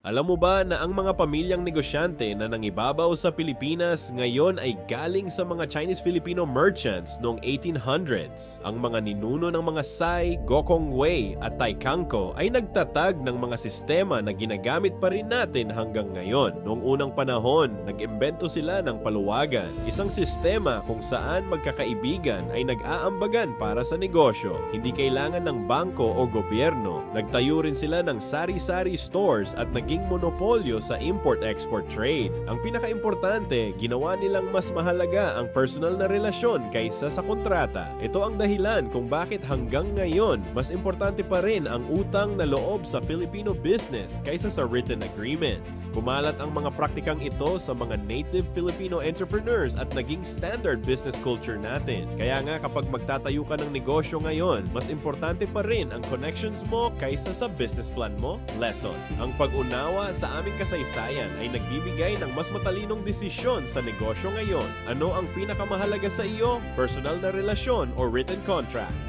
Alam mo ba na ang mga pamilyang negosyante na nangibabaw sa Pilipinas ngayon ay galing sa mga Chinese-Filipino merchants noong 1800s? Ang mga ninuno ng mga Sai, Gokong Wei at Tai Kangko ay nagtatag ng mga sistema na ginagamit pa rin natin hanggang ngayon. Noong unang panahon, nag-imbento sila ng paluwagan, isang sistema kung saan magkakaibigan ay nag-aambagan para sa negosyo. Hindi kailangan ng bangko o gobyerno. Nagtayo rin sila ng sari-sari stores at naging monopolyo sa import-export trade. Ang pinaka-importante, ginawa nilang mas mahalaga ang personal na relasyon kaysa sa kontrata. Ito ang dahilan kung bakit hanggang ngayon, mas importante pa rin ang utang na loob sa Filipino business kaysa sa written agreements. Kumalat ang mga praktikang ito sa mga native Filipino entrepreneurs at naging standard business culture natin. Kaya nga kapag magtatayo ka ng negosyo ngayon, mas importante pa rin ang connections mo kaysa sa business plan mo. Lesson: ang pag-unawa sa aming kasaysayan ay nagbibigay ng mas matalinong desisyon sa negosyo ngayon. Ano ang pinakamahalaga sa iyo? Personal na relasyon o written contract?